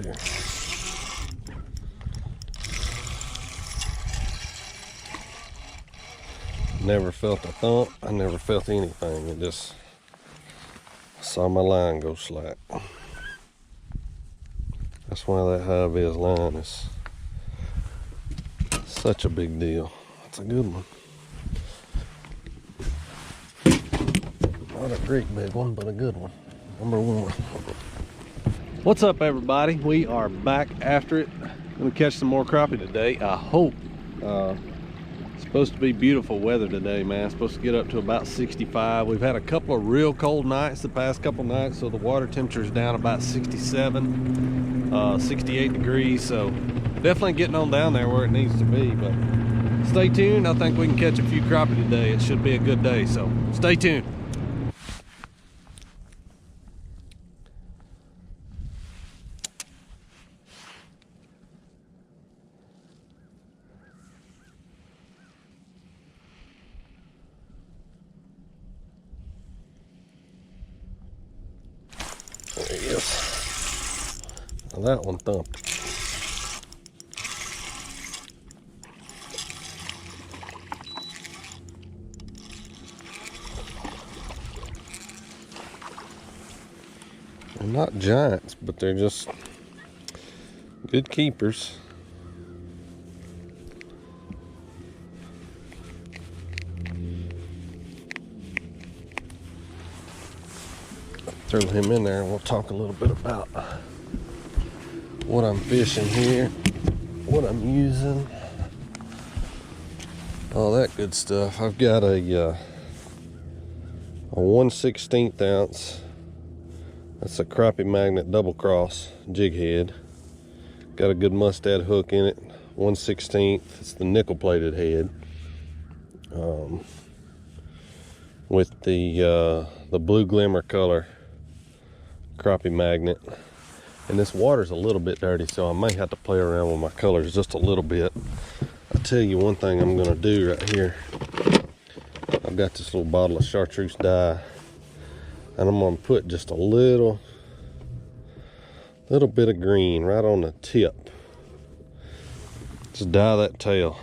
too. Never felt a thump. I never felt anything. It just saw my line go slack. That's why that high vis line is such a big deal. It's a good one. Not a great big one, but a good one. Number one. What's up, everybody? We are back after it. Gonna catch some more crappie today, I hope. It's supposed to be beautiful weather today, man. It's supposed to get up to about 65. We've had a couple of real cold nights the past couple nights, so the water temperature is down about 67, 68 degrees. So definitely getting on down there where it needs to be. But stay tuned. I think we can catch a few crappie today. It should be a good day, so stay tuned. There he is. Now that one thumped. They're not giants, but they're just good keepers. Throw him in there and we'll talk a little bit about what I'm fishing here, what I'm using, all that good stuff. I've got a 1/16 ounce. That's a crappie magnet double cross jig head. Got a good mustad hook in it. 1/16. It's the nickel plated head. With the blue glimmer color crappie magnet. And this water's a little bit dirty, so I may have to play around with my colors just a little bit. I'll tell you one thing I'm gonna do right here. I've got this little bottle of chartreuse dye, and I'm gonna put just a little bit of green right on the tip. Just dye that tail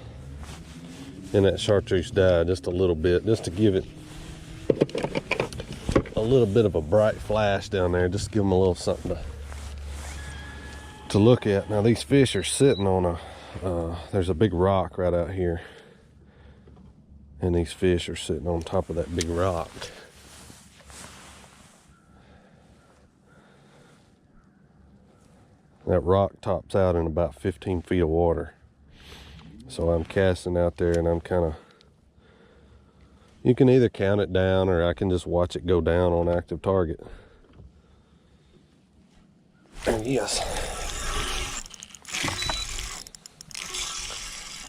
in that chartreuse dye just a little bit, just to give it a little bit of a bright flash down there, just give them a little something to look at. Now these fish are sitting on there's a big rock right out here, and these fish are sitting on top of that big rock. That rock tops out in about 15 feet of water. So I'm casting out there, and I'm kind of, you can either count it down or I can just watch it go down on active target. And yes,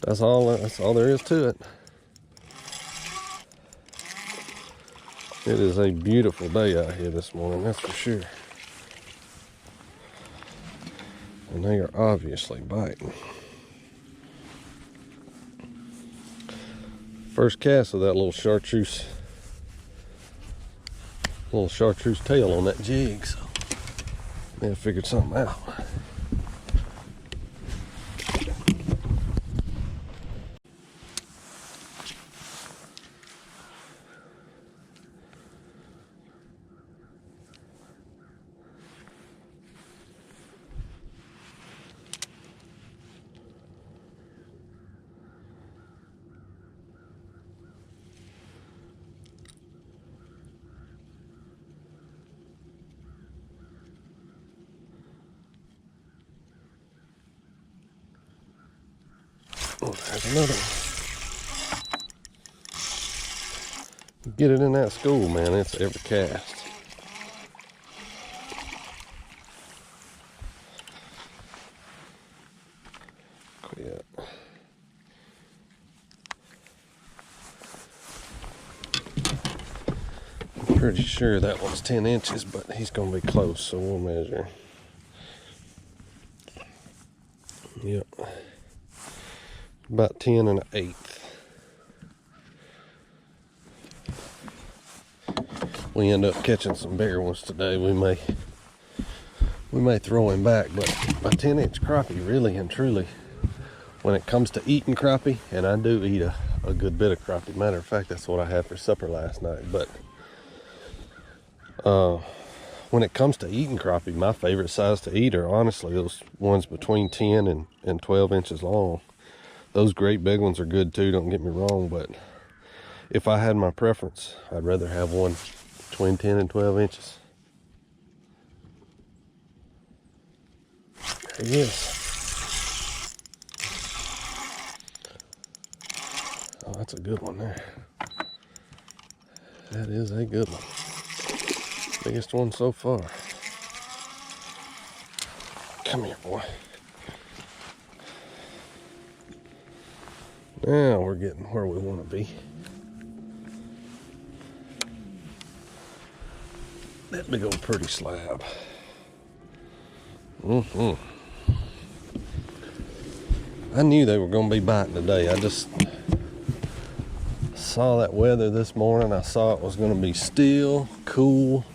that's all there is to it. It is a beautiful day out here this morning, that's for sure. And they are obviously biting. First cast of that little chartreuse tail on that jig, so I figured something out. Oh, there's another one. Get it in that school, man. It's every cast. Quit. I'm pretty sure that one's 10 inches, but he's gonna be close, so we'll measure. Yep. About 10 1/8. We end up catching some bigger ones today. We may we may throw him back, but a 10-inch crappie, really and truly, when it comes to eating crappie, and I do eat a good bit of crappie. Matter of fact, that's what I had for supper last night. But when it comes to eating crappie, my favorite size to eat are honestly those ones between 10 and 12 inches long. Those great big ones are good too, don't get me wrong, but if I had my preference, I'd rather have one between 10 and 12 inches. There he is. Oh, that's a good one there. That is a good one. Biggest one so far. Come here, boy. Now we're getting where we want to be. That big old pretty slab. I knew they were going to be biting today. I just saw that weather this morning. I saw it was going to be still, cool.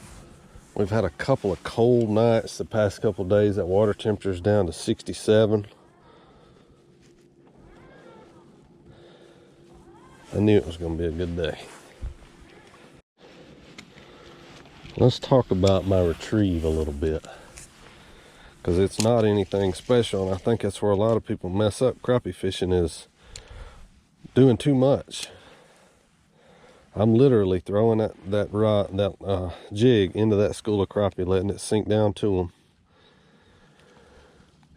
We've had a couple of cold nights the past couple of days. That water temperature's down to 67. I knew it was going to be a good day. Let's talk about my retrieve a little bit, because it's not anything special, and I think that's where a lot of people mess up crappie fishing, is doing too much. I'm literally throwing that jig into that school of crappie, letting it sink down to them,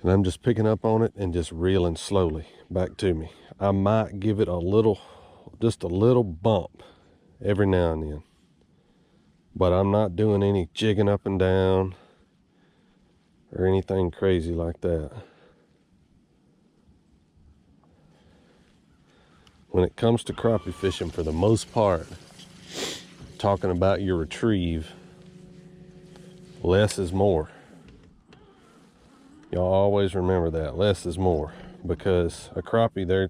and I'm just picking up on it and just reeling slowly back to me. I might give it just a little bump every now and then, but I'm not doing any jigging up and down or anything crazy like that. When it comes to crappie fishing, for the most part, talking about your retrieve, less is more. Y'all always remember that, less is more, because a crappie,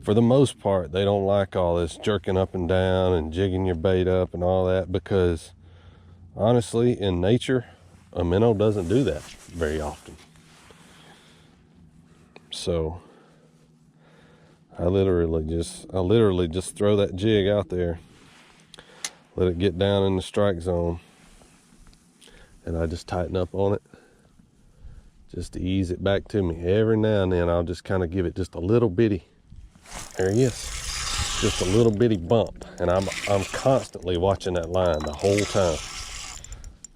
for the most part, they don't like all this jerking up and down and jigging your bait up and all that, because honestly, in nature, a minnow doesn't do that very often. So I literally just throw that jig out there, let it get down in the strike zone, and I just tighten up on it just to ease it back to me. Every now and then I'll just kind of give it just a little bitty, there he is, just a little bitty bump, and I'm constantly watching that line the whole time.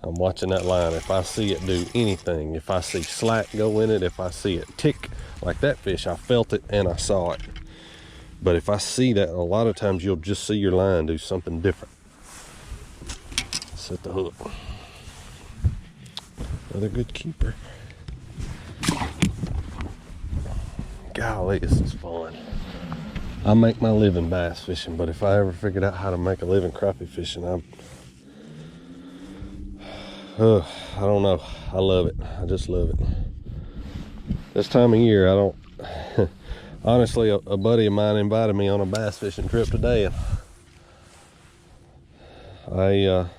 I'm watching that line. If I see it do anything, if I see slack go in it, if I see it tick like that fish, I felt it and I saw it. But if I see that, a lot of times you'll just see your line do something different. Set the hook. Another good keeper. Golly, this is fun. I make my living bass fishing, but if I ever figured out how to make a living crappie fishing, I don't know. I love it. I just love it. This time of year, I don't... Honestly, a buddy of mine invited me on a bass fishing trip today, and I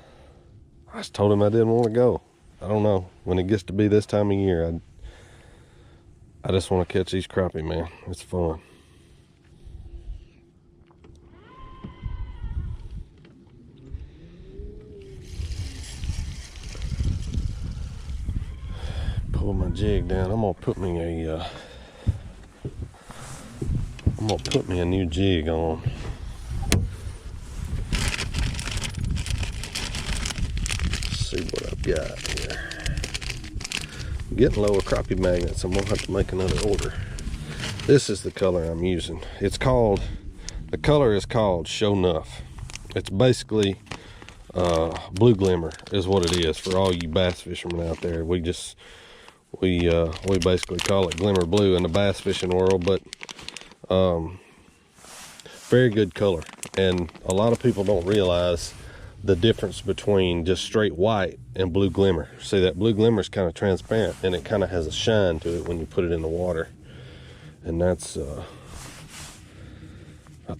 just told him I didn't want to go. I don't know. When it gets to be this time of year, I just want to catch these crappie, man. It's fun. Pull my jig down. I'm gonna put me a new jig on. Let's see what I've got here. I'm getting lower crappie magnets. I'm gonna have to make another order. This is the color I'm using. The color is called Show Enough. It's basically blue glimmer is what it is for all you bass fishermen out there. We basically call it glimmer blue in the bass fishing world, but very good color. And a lot of people don't realize the difference between just straight white and blue glimmer. See, that blue glimmer is kind of transparent, and it kind of has a shine to it when you put it in the water. And that's I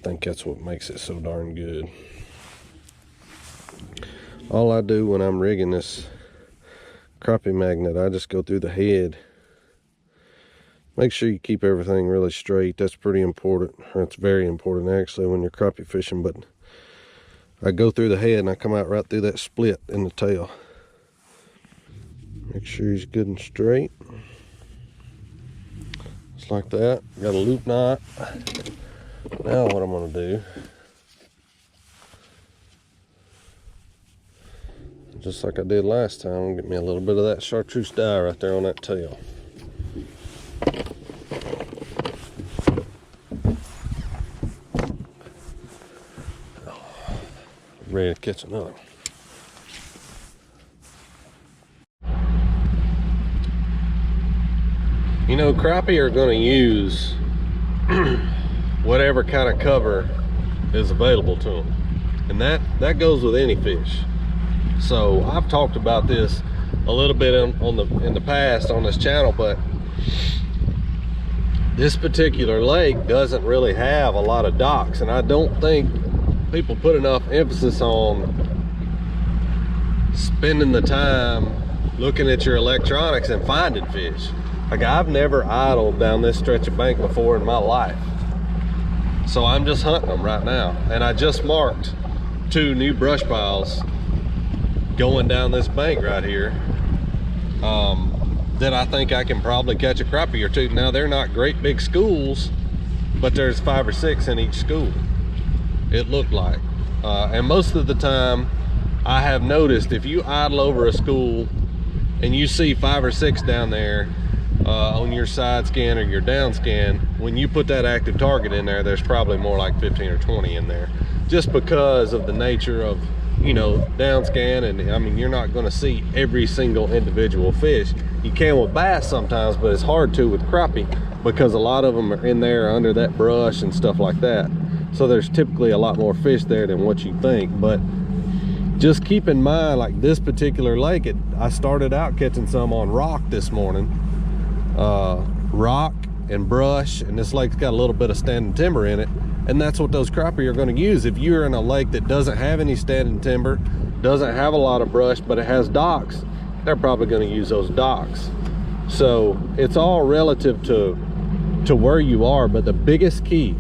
think that's what makes it so darn good. All I do when I'm rigging this crappie magnet, I just go through the head. Make sure you keep everything really straight. That's pretty important. That's very important actually when you're crappie fishing. But I go through the head and I come out right through that split in the tail. Make sure he's good and straight. Just like that. Got a loop knot. Now what I'm gonna do, just like I did last time, I'm gonna get me a little bit of that chartreuse dye right there on that tail. Ready to catch another one. You know, crappie are going to use whatever kind of cover is available to them, and that goes with any fish. So I've talked about this a little bit in the past on this channel, but this particular lake doesn't really have a lot of docks, and I don't think people put enough emphasis on spending the time looking at your electronics and finding fish. Like, I've never idled down this stretch of bank before in my life, so I'm just hunting them right now. And I just marked 2 new brush piles going down this bank right here that I think I can probably catch a crappie or 2. Now, they're not great big schools, but there's 5 or 6 in each school, it looked like. And most of the time I have noticed, if you idle over a school and you see 5 or 6 down there on your side scan or your down scan, when you put that active target in there, there's probably more like 15 or 20 in there, just because of the nature of, you know, down scan. And I mean, you're not going to see every single individual fish. You can with bass sometimes, but it's hard to with crappie because a lot of them are in there under that brush and stuff like that. So there's typically a lot more fish there than what you think. But just keep in mind, like this particular lake, I started out catching some on rock this morning. Rock and brush, and this lake's got a little bit of standing timber in it, and that's what those crappie are going to use. If you're in a lake that doesn't have any standing timber, doesn't have a lot of brush, but it has docks, they're probably going to use those docks. So it's all relative to where you are. But the biggest key,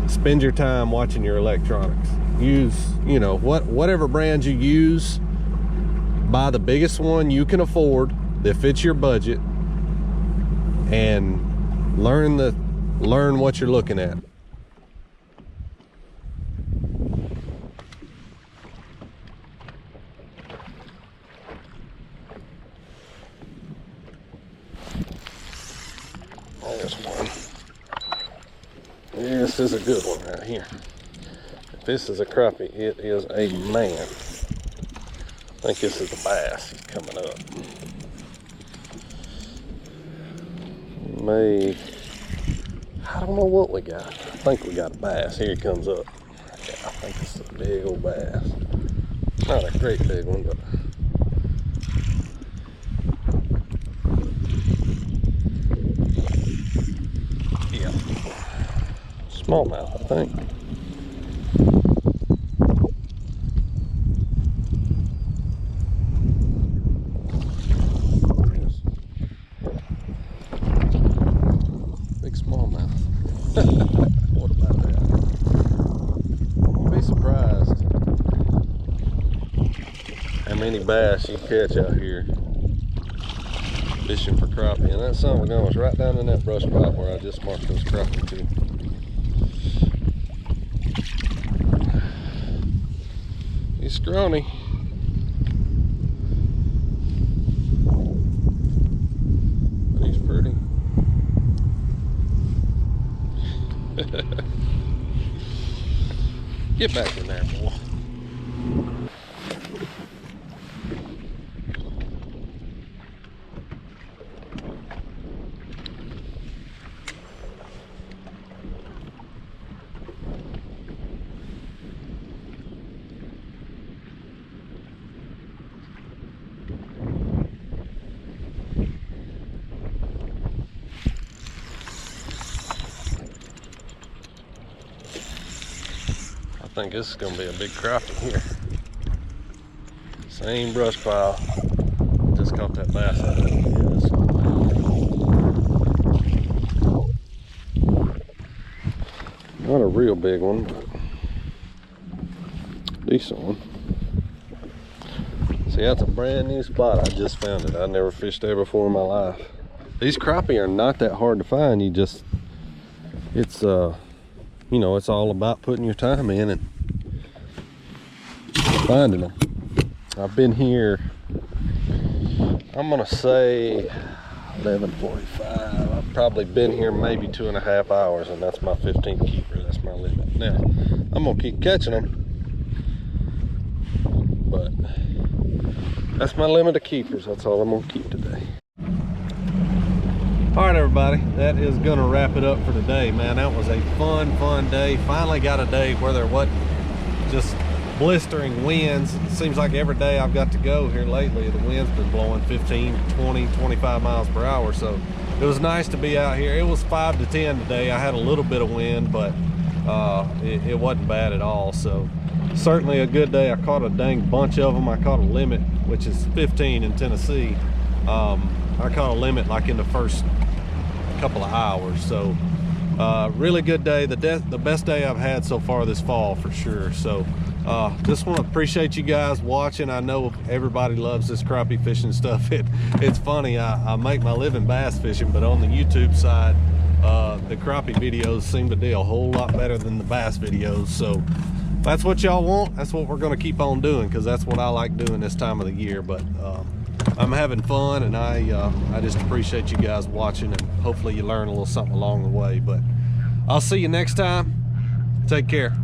spend your time watching your electronics. Use, you know, whatever brand you use, buy the biggest one you can afford that fits your budget, and learn what you're looking at. There's one. This is a good one right here. If this is a crappie, it is a man. I think this is a bass. He's coming up. I don't know what we got. I think we got a bass. Here he comes up. Yeah, I think this is a big old bass. Not a great big one, but yeah, smallmouth, I think. What about that? You'd be surprised how many bass you catch out here fishing for crappie. And that son of a gun was right down in that brush pile where I just marked those crappie to. He's scrawny. But he's pretty. Get back in there, boy. I think this is going to be a big crappie here. Same brush pile. Just caught that bass out of it. Not a real big one, but decent one. See, that's a brand new spot. I just found it. I never fished there before in my life. These crappie are not that hard to find. You just, it's you know, it's all about putting your time in and finding them. I've been here, I'm gonna say 11:45. I've probably been here maybe 2.5 hours, and that's my 15th keeper. That's my limit. Now, I'm gonna keep catching them, but that's my limit of keepers. That's all I'm gonna keep today. All right, everybody, that is gonna wrap it up for today, man. That was a fun day. Finally got a day where there wasn't just blistering winds. It seems like every day I've got to go here lately, the wind's been blowing 15, 20, 25 miles per hour. So it was nice to be out here. It was 5 to 10 today. I had a little bit of wind, but it wasn't bad at all. So certainly a good day. I caught a dang bunch of them. I caught a limit, which is 15 in Tennessee. I caught a limit like in the first couple of hours. So really good day. The best day I've had so far this fall for sure. So just want to appreciate you guys watching. I know everybody loves this crappie fishing stuff. It's funny, I make my living bass fishing, but on the YouTube side, the crappie videos seem to do a whole lot better than the bass videos. So that's what y'all want. That's what we're going to keep on doing, because that's what I like doing this time of the year. But I'm having fun, and I just appreciate you guys watching, and hopefully you learn a little something along the way. But I'll see you next time. Take care.